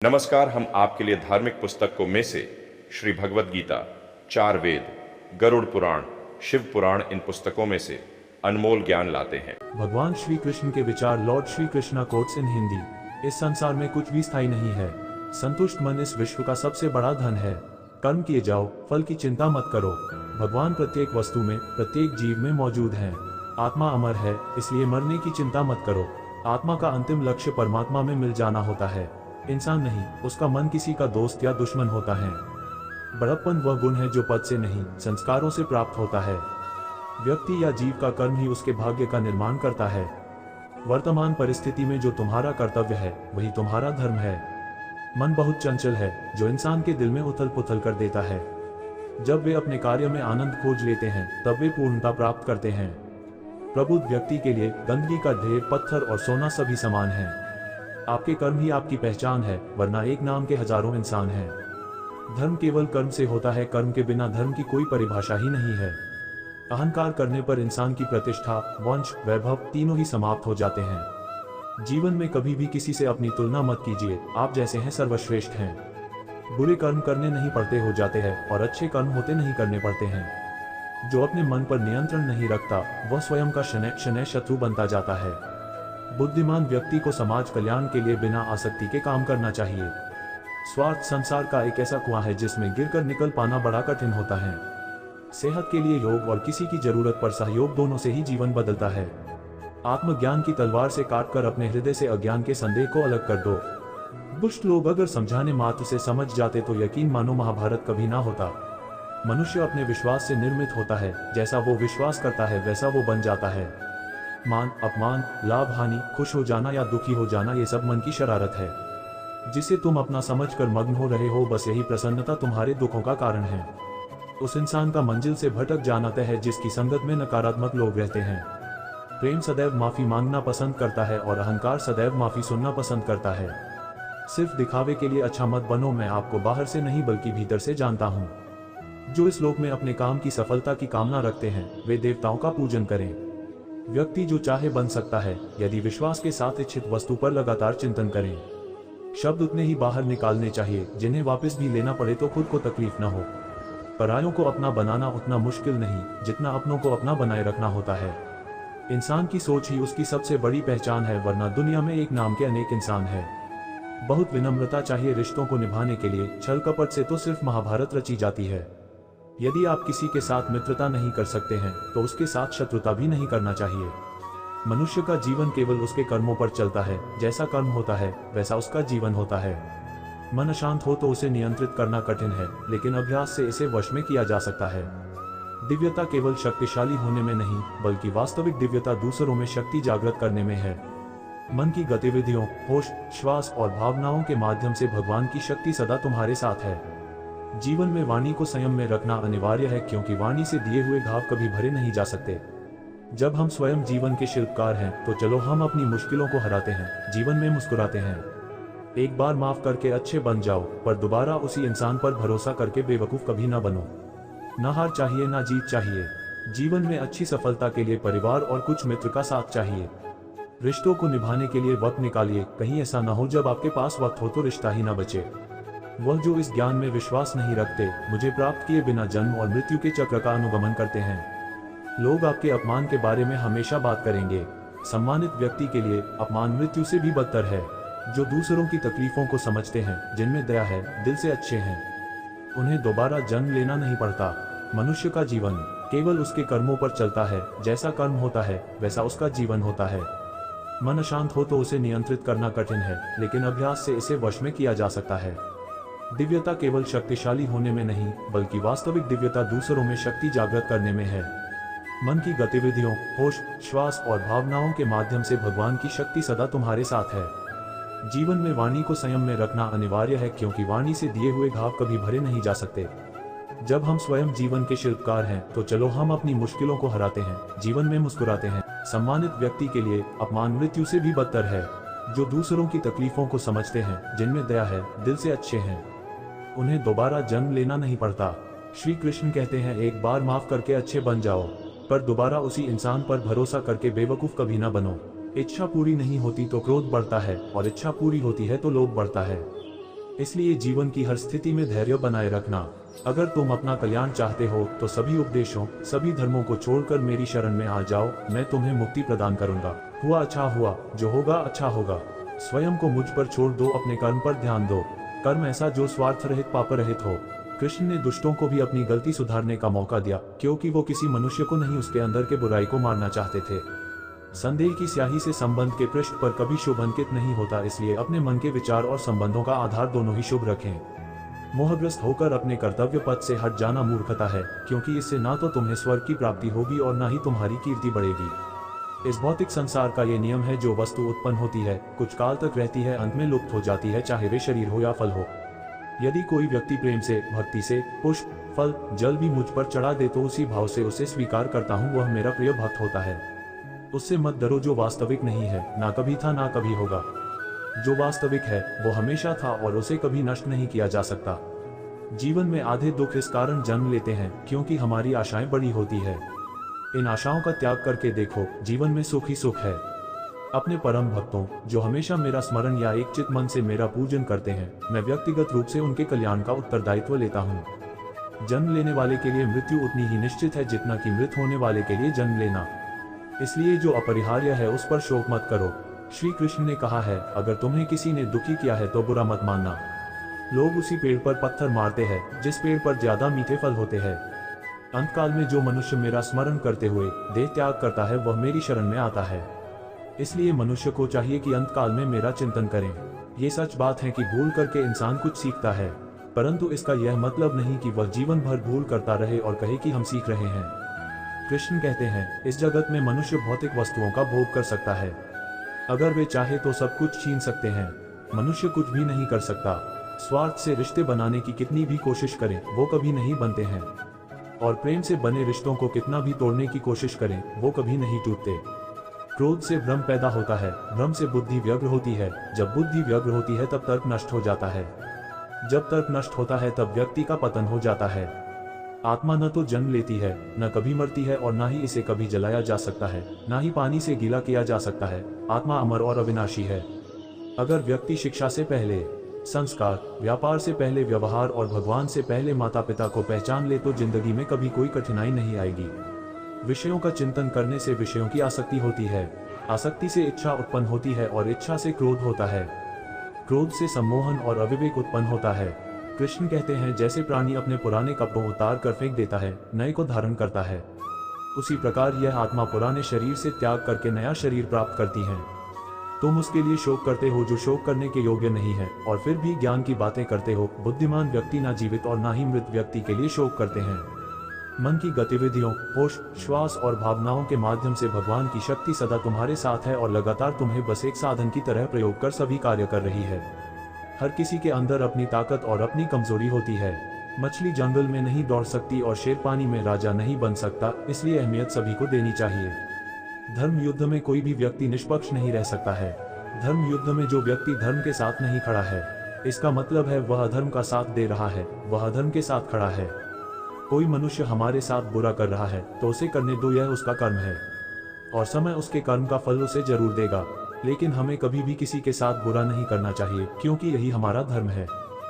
नमस्कार। हम आपके लिए धार्मिक पुस्तकों में से श्री भगवद गीता, चार वेद, गरुड़ पुराण, शिव पुराण इन पुस्तकों में से अनमोल ज्ञान लाते हैं। भगवान श्री कृष्ण के विचार। Lord Shri Krishna quotes in Hindi. इस संसार में कुछ भी स्थायी नहीं है। संतुष्ट मन इस विश्व का सबसे बड़ा धन है। कर्म किए जाओ, फल की चिंता मत करो। भगवान प्रत्येक वस्तु में, प्रत्येक जीव में मौजूद हैं। आत्मा अमर है, इसलिए मरने की चिंता मत करो। आत्मा का अंतिम लक्ष्य परमात्मा में मिल जाना होता है, इंसान नहीं। उसका मन किसी का दोस्त या दुश्मन होता है। बड़प्पन वह गुण है जो पद से नहीं, संस्कारों से प्राप्त होता है। व्यक्ति या जीव का कर्म ही उसके भाग्य का निर्माण करता है। वर्तमान परिस्थिति में जो तुम्हारा कर्तव्य है वही तुम्हारा धर्म है। मन बहुत चंचल है, जो इंसान के दिल में उथल पुथल कर देता है। जब वे अपने कार्य में आनंद खोज लेते हैं तब वे पूर्णता प्राप्त करते हैं। प्रबुद्ध व्यक्ति के लिए गंदगी का ढेर, पत्थर और सोना सभी समान है। आपके कर्म ही आपकी पहचान है, वरना एक नाम के हजारों इंसान हैं। धर्म केवल कर्म से होता है, कर्म के बिना धर्म की कोई परिभाषा ही नहीं है। अहंकार करने पर इंसान की प्रतिष्ठा, वंश, वैभव तीनों ही समाप्त हो जाते हैं। जीवन में कभी भी किसी से अपनी तुलना मत कीजिए, आप जैसे हैं सर्वश्रेष्ठ हैं। बुरे कर्म करने नहीं पड़ते हो जाते हैं और अच्छे कर्म होते नहीं करने पड़ते हैं। जो अपने मन पर नियंत्रण नहीं रखता वह स्वयं का शनै शनै शत्रु बनता जाता है। बुद्धिमान व्यक्ति को समाज कल्याण के लिए बिना आसक्ति के काम करना चाहिए। स्वार्थ संसार का एक ऐसा कुआं है जिसमें गिरकर निकल पाना बड़ा कठिन होता है। सेहत के लिए योग और किसी की जरूरत पर सहयोग, दोनों से ही जीवन बदलता है। आत्मज्ञान की तलवार से काटकर अपने हृदय से अज्ञान के संदेह को अलग कर दो। दुष्ट लोग अगर समझाने मात्र से समझ जाते तो यकीन मानो महाभारत कभी ना होता। मनुष्य अपने विश्वास से निर्मित होता है, जैसा वो विश्वास करता है वैसा वो बन जाता है। मान अपमान, लाभ हानि, खुश हो जाना या दुखी हो जाना, ये सब मन की शरारत है जिसे तुम अपना समझकर मग्न हो रहे हो। बस यही प्रसन्नता तुम्हारे दुखों का कारण है। उस इंसान का मंजिल से भटक जाना तय है जिसकी संगत में नकारात्मक लोग रहते हैं। प्रेम सदैव माफी मांगना पसंद करता है और अहंकार सदैव माफी सुनना पसंद करता है। सिर्फ दिखावे के लिए अच्छा मत बनो। मैं आपको बाहर से नहीं बल्कि भीतर से जानता हूँ। जो इस लोक में अपने काम की सफलता की कामना रखते हैं वे देवताओं का पूजन करें। व्यक्ति जो चाहे बन सकता है यदि विश्वास के साथ इच्छित वस्तु पर लगातार चिंतन करें। शब्द उतने ही बाहर निकालने चाहिए जिन्हें वापस भी लेना पड़े तो खुद को तकलीफ न हो। परायों को अपना बनाना उतना मुश्किल नहीं जितना अपनों को अपना बनाए रखना होता है। इंसान की सोच ही उसकी सबसे बड़ी पहचान है, वरना दुनिया में एक नाम के अनेक इंसान है। बहुत विनम्रता चाहिए रिश्तों को निभाने के लिए। छल कपट से तो सिर्फ महाभारत रची जाती है। यदि आप किसी के साथ मित्रता नहीं कर सकते हैं तो उसके साथ शत्रुता भी नहीं करना चाहिए। मनुष्य का जीवन केवल उसके कर्मों पर चलता है। जैसा कर्म होता है वैसा उसका जीवन होता है। मन अशांत हो तो उसे नियंत्रित करना कठिन है, लेकिन अभ्यास से इसे वश में किया जा सकता है। दिव्यता केवल शक्तिशाली होने में नहीं बल्कि वास्तविक दिव्यता दूसरों में शक्ति जागृत करने में है। मन की गतिविधियों, होश, श्वास और भावनाओं के माध्यम से भगवान की शक्ति सदा तुम्हारे साथ है। जीवन में वाणी को संयम में रखना अनिवार्य है, क्योंकि वाणी से दिए हुए घाव कभी भरे नहीं जा सकते। जब हम स्वयं जीवन के शिल्पकार हैं तो चलो हम अपनी मुश्किलों को हराते हैं, जीवन में मुस्कुराते हैं। एक बार माफ करके अच्छे बन जाओ, पर दोबारा उसी इंसान पर भरोसा करके बेवकूफ कभी ना बनो। ना हार चाहिए ना जीत चाहिए। जीवन में अच्छी सफलता के लिए परिवार और कुछ मित्र का साथ चाहिए। रिश्तों को निभाने के लिए वक्त निकालिए। कहीं ऐसा ना हो जब आपके पास वक्त हो तो रिश्ता ही ना बचे। वह जो इस ज्ञान में विश्वास नहीं रखते, मुझे प्राप्त किए बिना जन्म और मृत्यु के चक्र का अनुगमन करते हैं। लोग आपके अपमान के बारे में हमेशा बात करेंगे। सम्मानित व्यक्ति के लिए अपमान मृत्यु से भी बदतर है। जो दूसरों की तकलीफों को समझते हैं, जिनमें दया है, दिल से अच्छे हैं, उन्हें दोबारा जन्म लेना नहीं पड़ता। मनुष्य का जीवन केवल उसके कर्मों पर चलता है। जैसा कर्म होता है वैसा उसका जीवन होता है। मन अशांत हो तो उसे नियंत्रित करना कठिन है, लेकिन अभ्यास से इसे वश में किया जा सकता है। दिव्यता केवल शक्तिशाली होने में नहीं बल्कि वास्तविक दिव्यता दूसरों में शक्ति जागृत करने में है। मन की गतिविधियों, होश, श्वास और भावनाओं के माध्यम से भगवान की शक्ति सदा तुम्हारे साथ है। जीवन में वाणी को संयम में रखना अनिवार्य है, क्योंकि वाणी से दिए हुए घाव कभी भरे नहीं जा सकते। जब हम स्वयं जीवन के शिल्पकार हैं तो चलो हम अपनी मुश्किलों को हराते हैं, जीवन में मुस्कुराते हैं। सम्मानित व्यक्ति के लिए अपमान मृत्यु से भी बदतर है। जो दूसरों की तकलीफों को समझते हैं, जिनमें दया है, दिल से अच्छे हैं, उन्हें दोबारा जन्म लेना नहीं पड़ता। श्री कृष्ण कहते हैं, एक बार माफ करके अच्छे बन जाओ, पर दोबारा उसी इंसान पर भरोसा करके बेवकूफ कभी ना बनो। इच्छा पूरी नहीं होती तो क्रोध बढ़ता है और इच्छा पूरी होती है तो लोभ बढ़ता है। इसलिए जीवन की हर स्थिति में धैर्य बनाए रखना। अगर तुम अपना कल्याण चाहते हो तो सभी उपदेशों, सभी धर्मों को छोड़कर मेरी शरण में आ जाओ, मैं तुम्हें मुक्ति प्रदान करूंगा। हुआ अच्छा हुआ, जो होगा अच्छा होगा। स्वयं को मुझ पर छोड़ दो, अपने कर्म पर ध्यान दो। कर्म ऐसा जो स्वार्थ रहित, पाप रहित हो। कृष्ण ने दुष्टों को भी अपनी गलती सुधारने का मौका दिया, क्योंकि वो किसी मनुष्य को नहीं, उसके अंदर के बुराई को मारना चाहते थे। संदेह की स्याही से संबंध के पृष्ठ पर कभी शुभ अंकित नहीं होता, इसलिए अपने मन के विचार और संबंधों का आधार दोनों ही शुभ रखें। मोहग्रस्त होकर अपने कर्तव्य पथ से हट जाना मूर्खता है, क्योंकि इससे ना तो तुम्हें स्वर्ग की प्राप्ति होगी और ना ही तुम्हारी कीर्ति बढ़ेगी। इस भौतिक संसार का ये नियम है, जो वस्तु उत्पन्न होती है, कुछ काल तक रहती है, अंत में लुप्त हो जाती है, चाहे वे शरीर हो या फल हो। यदि कोई व्यक्ति प्रेम से, भक्ति से पुष्प, फल, जल भी मुझ पर चढ़ा दे तो उसी भाव से उसे स्वीकार करता हूँ, वह मेरा प्रिय भक्त होता है। उससे मत डरो जो वास्तविक नहीं है, ना कभी था ना कभी होगा। जो वास्तविक है वो हमेशा था और उसे कभी नष्ट नहीं किया जा सकता। जीवन में आधे दुख इस कारण जन्म लेते हैं क्योंकि हमारी आशाएं बड़ी होती है। इन आशाओं का त्याग करके देखो, जीवन में सुख ही सुख है। अपने परम भक्तों जो हमेशा मेरा स्मरण या एक चित मन से मेरा पूजन करते हैं, मैं व्यक्तिगत रूप से उनके कल्याण का उत्तरदायित्व लेता हूँ। जन्म लेने वाले के लिए मृत्यु उतनी ही निश्चित है जितना कि मृत होने वाले के लिए जन्म लेना। इसलिए जो अपरिहार्य है उस पर शोक मत करो। श्री कृष्ण ने कहा है, अगर तुम्हें किसी ने दुखी किया है तो बुरा मत मानना। लोग उसी पेड़ पर पत्थर मारते हैं जिस पेड़ पर ज्यादा मीठे फल होते हैं। अंतकाल में जो मनुष्य मेरा स्मरण करते हुए देह त्याग करता है वह मेरी शरण में आता है। इसलिए मनुष्य को चाहिए कि अंतकाल में मेरा चिंतन करें। ये सच बात है कि भूल करके इंसान कुछ सीखता है, परंतु इसका यह मतलब नहीं कि वह जीवन भर भूल करता रहे और कहे कि हम सीख रहे हैं। कृष्ण कहते हैं, इस जगत में मनुष्य भौतिक वस्तुओं का भोग कर सकता है। अगर वे चाहे तो सब कुछ छीन सकते हैं। मनुष्य कुछ भी नहीं कर सकता। स्वार्थ से रिश्ते बनाने की कितनी भी कोशिश करें वो कभी नहीं बनते हैं, और प्रेम से बने रिश्तों को कितना भी तोड़ने की कोशिश करें वो कभी नहीं टूटते। क्रोध से भ्रम पैदा होता है, भ्रम से बुद्धि व्यग्र होती है, जब बुद्धि व्यग्र होती है तब तर्क नष्ट हो जाता है, जब तर्क नष्ट होता है तब व्यक्ति का पतन हो जाता है। आत्मा न तो जन्म लेती है, न कभी मरती है, और न ही इसे कभी जलाया जा सकता है, न ही पानी से गीला किया जा सकता है। आत्मा अमर और अविनाशी है। अगर व्यक्ति शिक्षा से पहले संस्कार, व्यापार से पहले व्यवहार और भगवान से पहले माता पिता को पहचान ले तो जिंदगी में कभी कोई कठिनाई नहीं आएगी। विषयों का चिंतन करने से विषयों की आसक्ति होती है, आसक्ति से इच्छा उत्पन्न होती है और इच्छा से क्रोध होता है, क्रोध से सम्मोहन और अविवेक उत्पन्न होता है। कृष्ण कहते हैं, जैसे प्राणी अपने पुराने कपड़ों उतार कर फेंक देता है, नए को धारण करता है, उसी प्रकार यह आत्मा पुराने शरीर से त्याग करके नया शरीर प्राप्त करती है। तुम उसके लिए शोक करते हो जो शोक करने के योग्य नहीं है, और फिर भी ज्ञान की बातें करते हो। बुद्धिमान व्यक्ति ना जीवित और ना ही मृत व्यक्ति के लिए शोक करते हैं। मन की गतिविधियों, होश, श्वास और भावनाओं के माध्यम से भगवान की शक्ति सदा तुम्हारे साथ है और लगातार तुम्हें बस एक साधन की तरह प्रयोग कर सभी कार्य कर रही है। हर किसी के अंदर अपनी ताकत और अपनी कमजोरी होती है। मछली जंगल में नहीं दौड़ सकती और शेर पानी में राजा नहीं बन सकता, इसलिए अहमियत सभी को देनी चाहिए। धर्म युद्ध में कोई भी व्यक्ति निष्पक्ष नहीं रह सकता है। धर्म युद्ध में जो व्यक्ति धर्म के साथ नहीं खड़ा है, इसका मतलब है वह अधर्म का साथ दे रहा है, वह अधर्म के साथ खड़ा है। कोई मनुष्य हमारे साथ बुरा कर रहा है तो उसे करने दो, यह उसका कर्म है और समय उसके कर्म का फल उसे जरूर देगा। लेकिन हमें कभी भी किसी के साथ बुरा नहीं करना चाहिए, क्योंकि यही हमारा धर्म है।